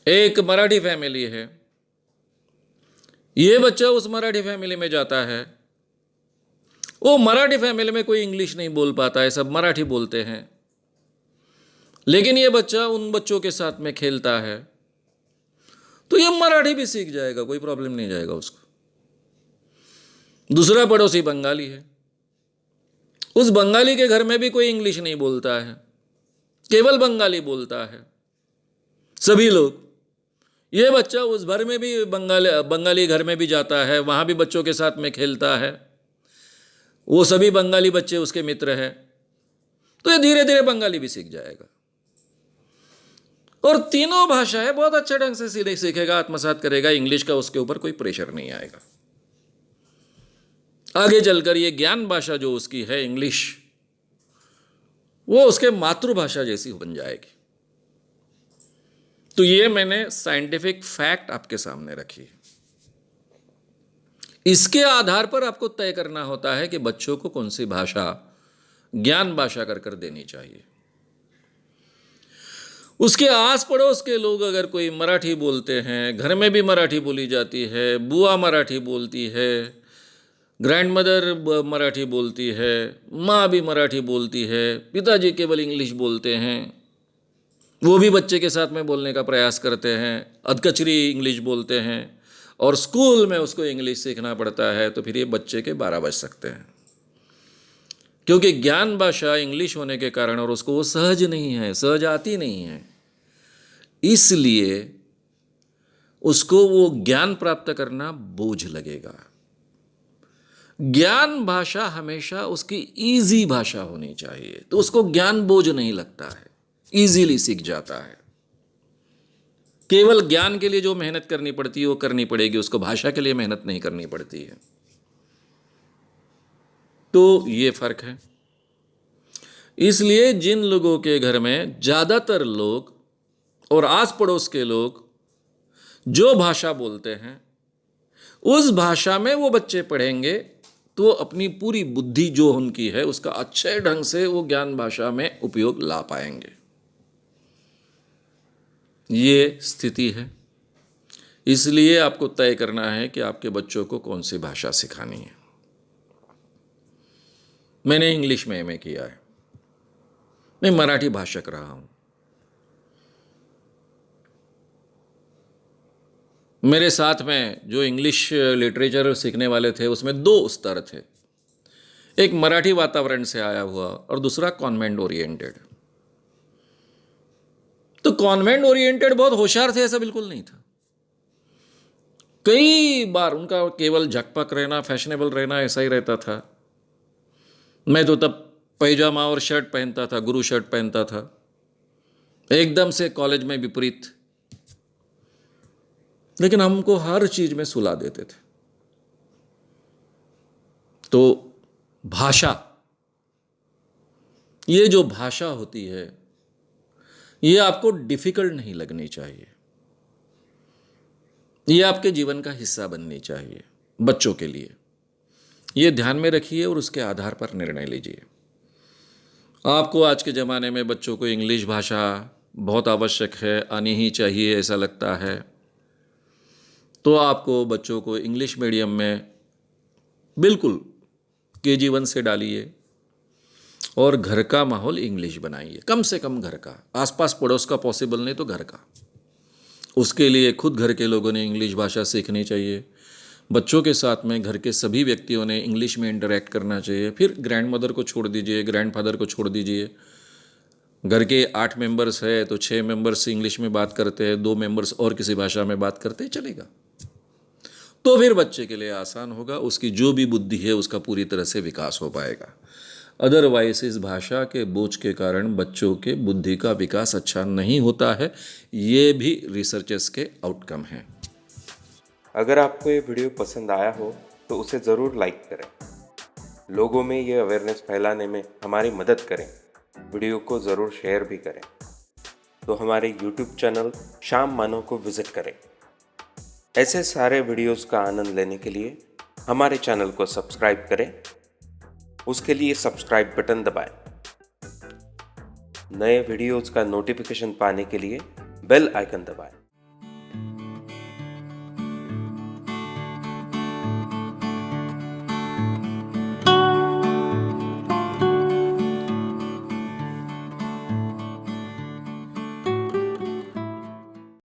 एक मराठी फैमिली है, ये बच्चा उस मराठी फैमिली में जाता है, वो मराठी फैमिली में कोई इंग्लिश नहीं बोल पाता है, सब मराठी बोलते हैं, लेकिन ये बच्चा उन बच्चों के साथ में खेलता है तो ये मराठी भी सीख जाएगा, कोई प्रॉब्लम नहीं जाएगा उसको। दूसरा पड़ोसी बंगाली है, उस बंगाली के घर में भी कोई इंग्लिश नहीं बोलता है, केवल बंगाली बोलता है सभी लोग। ये बच्चा उस भर में भी बंगाली घर में भी जाता है, वहाँ भी बच्चों के साथ में खेलता है, वो सभी बंगाली बच्चे उसके मित्र हैं, तो ये धीरे धीरे बंगाली भी सीख जाएगा और तीनों भाषाएं बहुत अच्छे ढंग से सीखेगा, आत्मसात करेगा। इंग्लिश का उसके ऊपर कोई प्रेशर नहीं आएगा। आगे चलकर ये ज्ञान भाषा जो उसकी है इंग्लिश, वो उसके मातृभाषा जैसी बन जाएगी। तो ये मैंने साइंटिफिक फैक्ट आपके सामने रखी। इसके आधार पर आपको तय करना होता है कि बच्चों को कौन सी भाषा ज्ञान भाषा कर कर देनी चाहिए। उसके आस पड़ोस के लोग अगर कोई मराठी बोलते हैं, घर में भी मराठी बोली जाती है, बुआ मराठी बोलती है, ग्रैंड मदर मराठी बोलती है, माँ भी मराठी बोलती है, पिताजी केवल इंग्लिश बोलते हैं, वो भी बच्चे के साथ में बोलने का प्रयास करते हैं, अधकचरी इंग्लिश बोलते हैं और स्कूल में उसको इंग्लिश सीखना पड़ता है, तो फिर ये बच्चे के 12 बज सकते हैं, क्योंकि ज्ञान भाषा इंग्लिश होने के कारण और उसको वो सहज नहीं है, सहज आती नहीं है, इसलिए उसको वो ज्ञान प्राप्त करना बोझ लगेगा। ज्ञान भाषा हमेशा उसकी इजी भाषा होनी चाहिए, तो उसको ज्ञान बोझ नहीं लगता है, इजीली सीख जाता है। केवल ज्ञान के लिए जो मेहनत करनी पड़ती है वो करनी पड़ेगी, उसको भाषा के लिए मेहनत नहीं करनी पड़ती है। तो ये फर्क है। इसलिए जिन लोगों के घर में ज़्यादातर लोग और आस पड़ोस के लोग जो भाषा बोलते हैं उस भाषा में वो बच्चे पढ़ेंगे तो अपनी पूरी बुद्धि जो उनकी है उसका अच्छे ढंग से वो ज्ञान भाषा में उपयोग ला पाएंगे। ये स्थिति है। इसलिए आपको तय करना है कि आपके बच्चों को कौन सी भाषा सिखानी है। मैंने इंग्लिश में एमए किया है, मैं मराठी भाषक रहा हूं। मेरे साथ में जो इंग्लिश लिटरेचर सीखने वाले थे उसमें 2 स्तर थे, एक मराठी वातावरण से आया हुआ और दूसरा कॉन्वेंट ओरिएंटेड। तो कॉन्वेंट ओरिएंटेड बहुत होशियार थे ऐसा बिल्कुल नहीं था। कई बार उनका केवल झकपक रहना, फैशनेबल रहना ऐसा ही रहता था। मैं तो तब पैजामा और शर्ट पहनता था, गुरु शर्ट पहनता था, एकदम से कॉलेज में विपरीत। लेकिन हमको हर चीज में सुला देते थे। तो भाषा, ये जो भाषा होती है ये आपको डिफिकल्ट नहीं लगनी चाहिए, ये आपके जीवन का हिस्सा बननी चाहिए बच्चों के लिए। ये ध्यान में रखिए और उसके आधार पर निर्णय लीजिए। आपको आज के ज़माने में बच्चों को इंग्लिश भाषा बहुत आवश्यक है, आनी ही चाहिए ऐसा लगता है, तो आपको बच्चों को इंग्लिश मीडियम में बिल्कुल KG 1 से डालिए और घर का माहौल इंग्लिश बनाइए, कम से कम घर का, आसपास पड़ोस का पॉसिबल नहीं तो घर का। उसके लिए खुद घर के लोगों ने इंग्लिश भाषा सीखनी चाहिए, बच्चों के साथ में घर के सभी व्यक्तियों ने इंग्लिश में इंटरेक्ट करना चाहिए। फिर ग्रैंड मदर को छोड़ दीजिए, ग्रैंड फादर को छोड़ दीजिए। घर के 8 मेंबर्स है तो 6 मेंबर्स इंग्लिश में बात करते हैं, 2 मेंबर्स और किसी भाषा में बात करते हैं, चलेगा। तो फिर बच्चे के लिए आसान होगा, उसकी जो भी बुद्धि है उसका पूरी तरह से विकास हो पाएगा। अदरवाइज इस भाषा के बोझ के कारण बच्चों के बुद्धि का विकास अच्छा नहीं होता है। ये भी रिसर्चर्स के आउटकम हैं। अगर आपको ये वीडियो पसंद आया हो तो उसे ज़रूर लाइक करें, लोगों में ये अवेयरनेस फैलाने में हमारी मदद करें। वीडियो को ज़रूर शेयर भी करें। तो हमारे YouTube चैनल श्याम मानव को विज़िट करें। ऐसे सारे वीडियोस का आनंद लेने के लिए हमारे चैनल को सब्सक्राइब करें। उसके लिए सब्सक्राइब बटन दबाएं। नए वीडियोस का नोटिफिकेशन पाने के लिए बेल आइकन दबाएं।